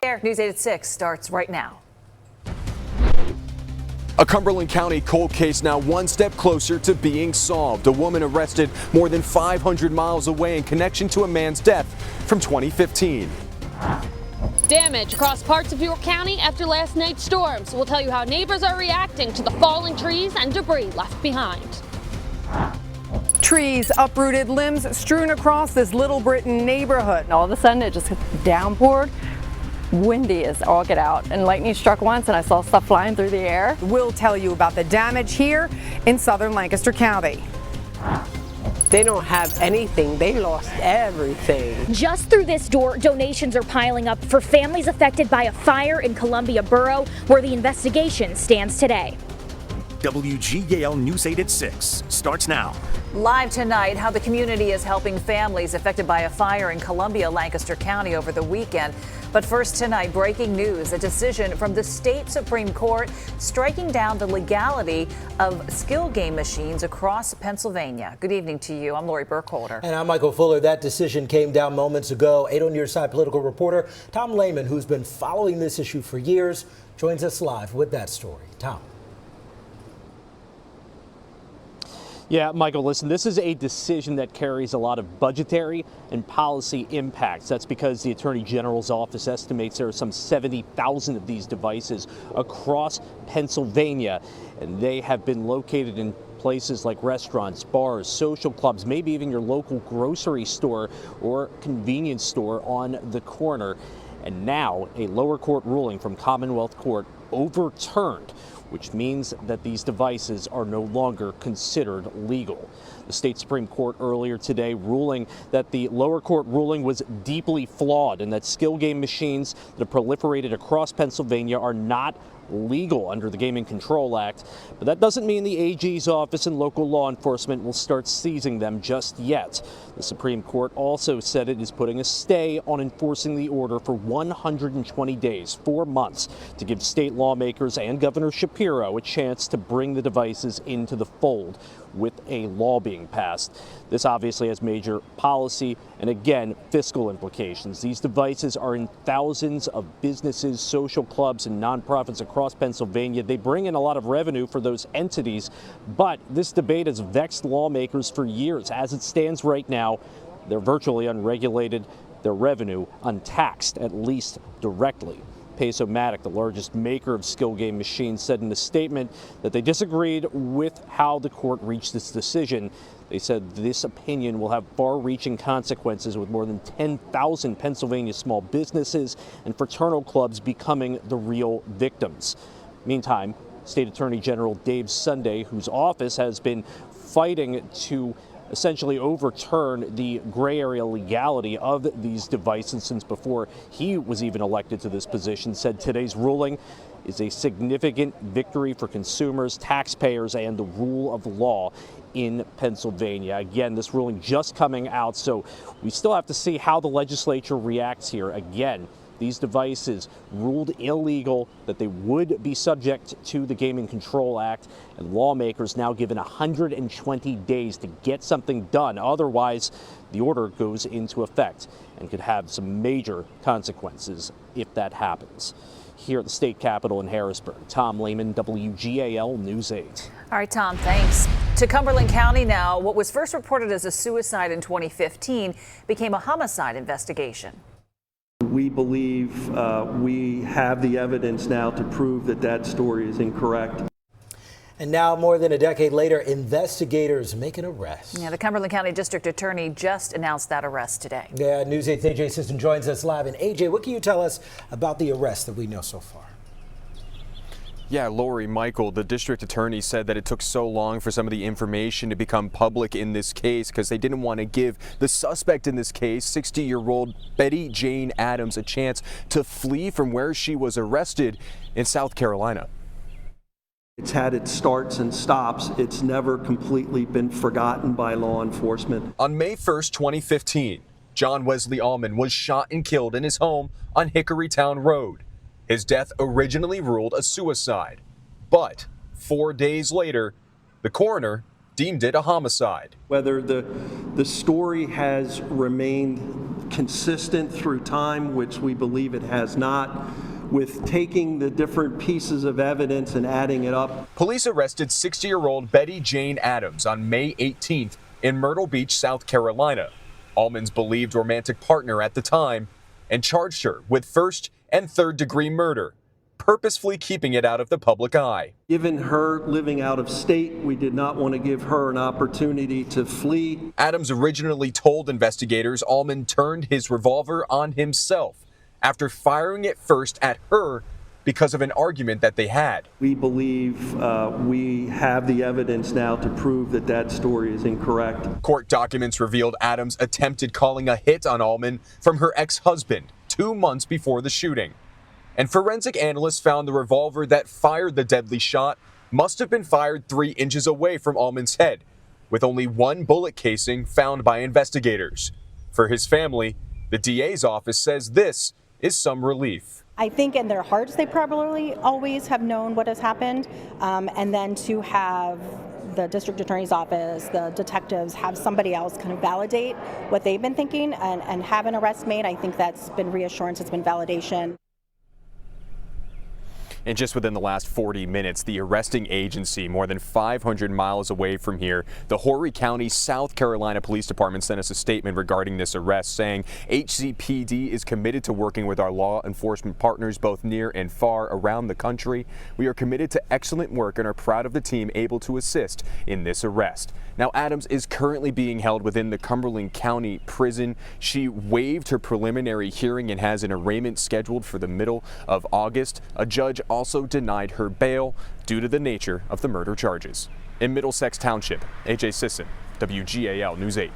There, News 8 at 6 starts right now. A Cumberland County cold case now one step closer to being solved. A woman arrested more than 500 miles away in connection to a man's death from 2015. Damage across parts of York County after last night's storms. We'll tell you how neighbors are reacting to the falling trees and debris left behind. Trees, uprooted limbs strewn across this Little Britain neighborhood. And all of a sudden it just downpoured. Windy as all get out, and lightning struck once and I saw stuff flying through the air. We'll tell you about the damage here in southern Lancaster County. They don't have anything. They lost everything. Just through this door, donations are piling up for families affected by a fire in Columbia Borough, where the investigation stands today. WGAL News 8 at 6 starts now. Live tonight, how the community is helping families affected by a fire in Columbia, Lancaster County over the weekend. But first tonight, breaking news, a decision from the state Supreme Court striking down the legality of skill game machines across Pennsylvania. Good evening to you. I'm Lori Burkholder. And I'm Michael Fuller. That decision came down moments ago. 8 on Your Side political reporter Tom Lehman, who's been following this issue for years, joins us live with that story. Tom. Yeah, Michael, listen, this is a decision that carries a lot of budgetary and policy impacts. That's because the Attorney General's office estimates there are some 70,000 of these devices across Pennsylvania, and they have been located in places like restaurants, bars, social clubs, maybe even your local grocery store or convenience store on the corner. And now a lower court ruling from Commonwealth Court overturned, which means that these devices are no longer considered legal. The state Supreme Court earlier today ruling that the lower court ruling was deeply flawed and that skill game machines that have proliferated across Pennsylvania are not legal under the Gaming Control Act. But that doesn't mean the AG's office and local law enforcement will start seizing them just yet. The Supreme Court also said it is putting a stay on enforcing the order for 120 days, 4 months, to give state lawmakers and Governor Shapiro a chance to bring the devices into the fold with a law being passed. This obviously has major policy and, again, fiscal implications. These devices are in thousands of businesses, social clubs, and nonprofits across Pennsylvania. They bring in a lot of revenue for those entities, but this debate has vexed lawmakers for years. As it stands right now, they're virtually unregulated, their revenue untaxed, at least directly. Pace-O-Matic, the largest maker of skill game machines, said in a statement that they disagreed with how the court reached this decision. They said this opinion will have far-reaching consequences, with more than 10,000 Pennsylvania small businesses and fraternal clubs becoming the real victims. Meantime, State Attorney General Dave Sunday, whose office has been fighting to essentially overturn the gray area legality of these devices since before he was even elected to this position, said today's ruling is a significant victory for consumers, taxpayers, and the rule of law in Pennsylvania. Again, this ruling just coming out, so we still have to see how the legislature reacts here. Again, these devices ruled illegal, that they would be subject to the Gaming Control Act, and lawmakers now given 120 days to get something done. Otherwise, the order goes into effect and could have some major consequences if that happens. Here at the state capitol in Harrisburg, Tom Lehman, WGAL News 8. All right, Tom, thanks. To Cumberland County now, what was first reported as a suicide in 2015 became a homicide investigation. We believe we have the evidence now to prove that that story is incorrect. And now, more than a decade later, investigators make an arrest. Yeah, the Cumberland County District Attorney just announced that arrest today. Yeah, News 8's AJ Sisson joins us live. And AJ, what can you tell us about the arrest that we know so far? Yeah, Lori, Michael, the district attorney said that it took so long for some of the information to become public in this case because they didn't want to give the suspect in this case, 60-year-old Betty Jane Adams, a chance to flee from where she was arrested in South Carolina. It's had its starts and stops. It's never completely been forgotten by law enforcement. On May 1st, 2015, John Wesley Allman was shot and killed in his home on Hickorytown Road. His death originally ruled a suicide, but 4 days later, the coroner deemed it a homicide. Whether the story has remained consistent through time, which we believe it has not, with taking the different pieces of evidence and adding it up. Police arrested 60-year-old Betty Jane Adams on May 18th in Myrtle Beach, South Carolina, Allman's believed romantic partner at the time, and charged her with first and third-degree murder, purposefully keeping it out of the public eye. Given her living out of state, we did not want to give her an opportunity to flee. Adams originally told investigators Allman turned his revolver on himself after firing it first at her because of an argument that they had. We believe we have the evidence now to prove that that story is incorrect. Court documents revealed Adams attempted calling a hit on Allman from her ex-husband 2 months before the shooting. And forensic analysts found the revolver that fired the deadly shot must have been fired 3 inches away from Allman's head, with only 1 bullet casing found by investigators. For his family, the DA's office says this is some relief. I think in their hearts they probably always have known what has happened, and then to have the district attorney's office, the detectives, have somebody else kind of validate what they've been thinking and have an arrest made, I think that's been reassurance, it's been validation. And just within the last 40 minutes, the arresting agency, more than 500 miles away from here, the Horry County, South Carolina Police Department, sent us a statement regarding this arrest, saying HCPD is committed to working with our law enforcement partners both near and far around the country. We are committed to excellent work and are proud of the team able to assist in this arrest. Now, Adams is currently being held within the Cumberland County Prison. She waived her preliminary hearing and has an arraignment scheduled for the middle of August. A judge also denied her bail due to the nature of the murder charges. In Middlesex Township, AJ Sisson, WGAL News 8.